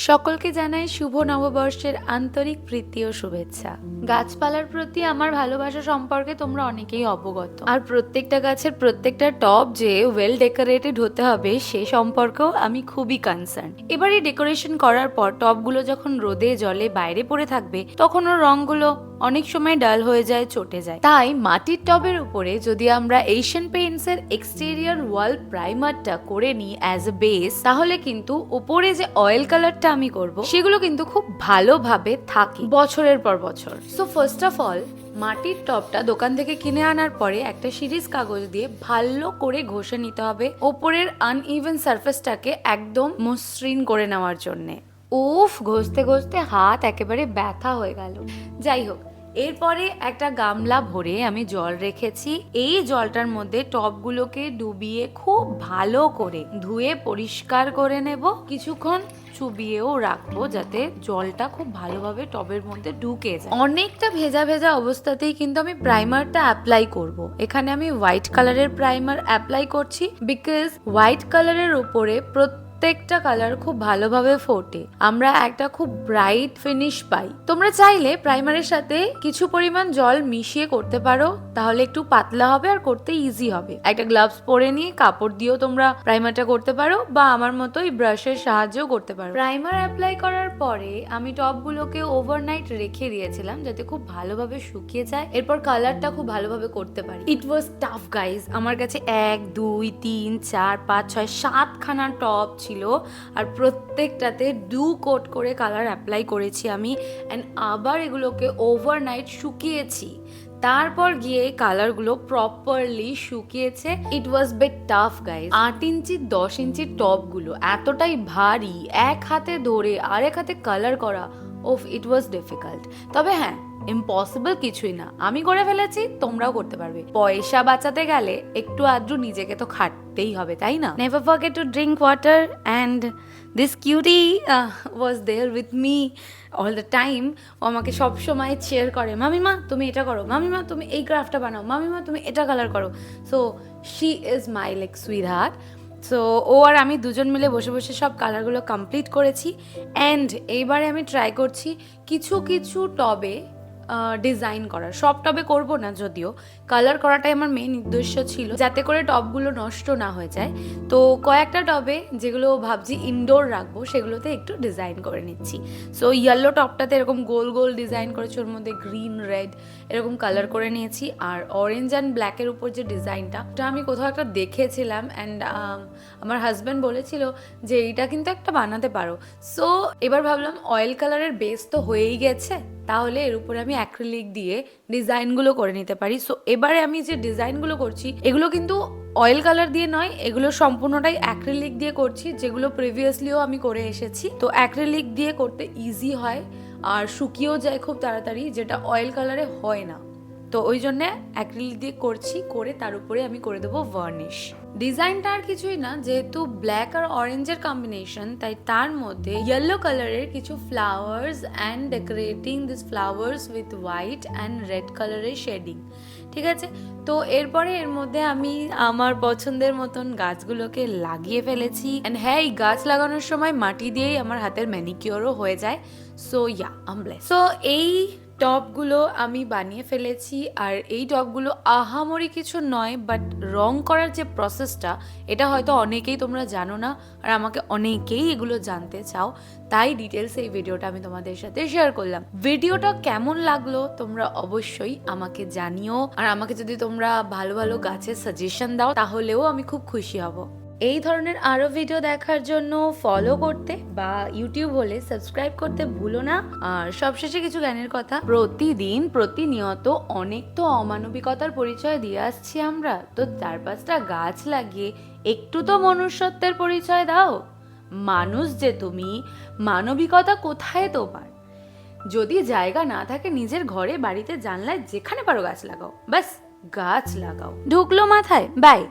সকলকে জানাই শুভ নববর্ষের আন্তরিক প্রীতি ও শুভেচ্ছা। গাছপালার প্রতি আমার ভালোবাসা সম্পর্কে তোমরা অনেকেই অবগত, আর প্রত্যেকটা গাছের প্রত্যেকটা টব যে ওয়েল ডেকোরেটেড হতে হবে সে সম্পর্কেও আমি খুবই কনসার্ন। এবার এই ডেকোরেশন করার পর টবগুলো যখন রোদে জলে বাইরে পড়ে থাকবে তখন ওর রঙগুলো অনেক সময় ডাল হয়ে যায়, চটে যায়। তাই মাটির টবের উপরে যদি আমরা এশিয়ান পেইন্টস এর এক্সটেরিয়র ওয়াল প্রাইমারটা করে নিই অ্যাজ এ বেস, তাহলে কিন্তু উপরে যে অয়েল কালারটা আমি করব সেগুলো কিন্তু খুব ভালোভাবে থাকে বছরের পর বছর। সো ফার্স্ট অফ অল মাটির টবটা দোকান থেকে কিনে আনার পরে একটা সিরিজ কাগজ দিয়ে ভালো করে ঘষে নিতে হবে ওপরের আনইভেন সারফেসটাকে একদম মসৃণ করে নেওয়ার জন্যে। উফ, ঘষতে ঘষতে হাত একেবারে ব্যথা হয়ে গেল। যাই হোক, এরপরে একটা গামলা ভরে আমি জল রেখেছি। এই জলটার মধ্যে টবগুলোকে ডুবিয়ে খুব ভালো করে ধুয়ে পরিষ্কার করে নেব, কিছুক্ষণ চুবিয়েও রাখবো যাতে জলটা খুব ভালোভাবে টবের মধ্যে ঢুকে যায়। অনেকটা ভেজা ভেজা অবস্থাতেই কিন্তু আমি প্রাইমারটা অ্যাপ্লাই করব। এখানে আমি হোয়াইট কালারের প্রাইমার অ্যাপ্লাই করছি বিকজ হোয়াইট কালারের উপরে প্রত্যেকটা কালার খুব ভালোভাবে ফোটে, আমরা একটা খুব ব্রাইট ফিনিশ পাই। তোমরা চাইলে প্রাইমারের সাথে কিছু পরিমাণ জল মিশিয়ে করতে পারো, তাহলে একটু পাতলা হবে আর করতে ইজি হবে। একটা গ্লাভস পরে নিয়ে কাপড় দিয়েও তোমরা প্রাইমারটা করতে পারো, বা আমার মতোই ব্রাশের সাহায্যেও করতে পারো। প্রাইমার অ্যাপ্লাই করার পরে আমি টবগুলোকে ওভারনাইট রেখে দিয়েছিলাম যাতে খুব ভালোভাবে শুকিয়ে যায়, এরপর কালারটা খুব ভালোভাবে করতে পারি। ইট ওয়াজ টাফ গাইজ। আমার কাছে 1 2 3 4 5 6 7 খানা টব ছিল, আর প্রত্যেকটাতে 2 কোট করে কালার অ্যাপ্লাই করেছি আমি, অ্যান্ড আবার এগুলোকে ওভারনাইট শুকিয়েছি। তারপর গিয়ে কালারগুলো প্রপারলি শুকিয়েছে। ইট ওয়াজ বেট টাফ গাইজ। 8 ইঞ্চি 10 ইঞ্চির টবগুলো এতটাই ভারী, এক হাতে ধরে আরেক হাতে কালার করা, ওফ, ইট ওয়াজ ডিফিকাল্ট। তবে হ্যাঁ, ইম্পসিবল কিছুই না, আমি করে ফেলেছি, তোমরাও করতে পারবে। পয়সা বাঁচাতে গেলে একটু আধটু নিজেকে তো খাটতেই হবে, তাই না? Never forget to drink water, and this cutie was there with me all the time. ও আমাকে সবসময় চেয়ার করে, মামিমা তুমি এটা করো, মামিমা তুমি এই ক্রাফটটা বানাও, মামিমা তুমি এটা কালার করো। So she is my like sweetheart. So ও আর আমি দুজন মিলে বসে বসে সব কালারগুলো কমপ্লিট করেছি। অ্যান্ড এইবারে আমি ট্রাই করছি কিছু কিছু টবে ডিজাইন করার। সব টবে করব না, যদিও কালার করাটাই আমার মেন উদ্দেশ্য ছিল, যাতে করে টবগুলো নষ্ট না হয়ে যায়। তো কয়েকটা টবে যেগুলো ভাবছি ইনডোর রাখবো সেগুলোতে একটু ডিজাইন করে নিচ্ছি। সো ইয়েলো টবটাতে এরকম গোল গোল ডিজাইন করেছি, ওর মধ্যে গ্রিন রেড এরকম কালার করে নিয়েছি। আর অরেঞ্জ অ্যান্ড ব্ল্যাকের উপর যে ডিজাইনটা, ওটা আমি কোথাও একটা দেখেছিলাম, অ্যান্ড আমার হাজব্যান্ড বলেছিল যে এইটা কিন্তু একটা বানাতে পারো। সো এবার ভাবলাম অয়েল কালারের বেস তো হয়েই গেছে, তাহলে এর উপরে আমি অ্যাক্রিলিক দিয়ে ডিজাইনগুলো করে নিতে পারি। সো এবারে আমি যে ডিজাইনগুলো করছি এগুলো কিন্তু অয়েল কালার দিয়ে নয়, এগুলো সম্পূর্ণটাই অ্যাক্রিলিক দিয়ে করছি, যেগুলো প্রিভিয়াসলিও আমি করে এসেছি। তো অ্যাক্রিলিক দিয়ে করতে ইজি হয় আর শুকিয়েও যায় খুব তাড়াতাড়ি, যেটা অয়েল কালারে হয় না। তো ওই জন্য অ্যাক্রিলিক দিয়ে করছি, করে তার উপরে আমি করে দেবো ভার্নিশ। ডিজাইনটা আর কিছুই না, যেহেতু ব্ল্যাক আর অরেঞ্জের কম্বিনেশন, তাই তার মধ্যে ইয়েলো কালারের কিছু flowers and decorating this flowers with white and red কালারের শেডিং। ঠিক আছে, তো এরপরে এর মধ্যে আমি আমার পছন্দের মতন গাছগুলোকে লাগিয়ে ফেলেছি। অ্যান্ড হ্যাঁ, এই গাছ লাগানোর সময় মাটি দিয়েই আমার হাতের ম্যানিকিওরও হয়ে যায়। সো ইয়া, আম ব্লেসড। সো এই টবগুলো আমি বানিয়ে ফেলেছি, আর এই টবগুলো আহামরি কিছু নয়, বাট রং করার যে প্রসেসটা এটা হয়তো অনেকেই তোমরা জানো না, আর আমাকে অনেকেই এগুলো জানতে চাও, তাই ডিটেলস এই ভিডিওটা আমি তোমাদের সাথে শেয়ার করলাম। ভিডিওটা কেমন লাগলো তোমরা অবশ্যই আমাকে জানিও, আর আমাকে যদি তোমরা ভালো ভালো গাছের সাজেশন দাও তাহলেও আমি খুব খুশি হব। এই ধরনের আরো ভিডিও দেখার জন্য ফলো করতে বা ইউটিউব হলে সাবস্ক্রাইব করতে ভুলো না। আর সবশেষে কিছু জ্ঞানের কথা, প্রতিদিন প্রতিনিয়ত অনেক তো অমানবিকতার পরিচয় দিয়ে আসছি আমরা, তো 4-5টা গাছ লাগিয়ে একটু তো মনুষ্যত্বের পরিচয় দাও। মানুষ যে তুমি, মানবিকতা কোথায় তোমার? যদি জায়গা না থাকে নিজের ঘরে, বাড়িতে, জানলায়, যেখানে পারো গাছ লাগাও, ব্যাস গাছ লাগাও। ঢুকলো মাথায়? বাই।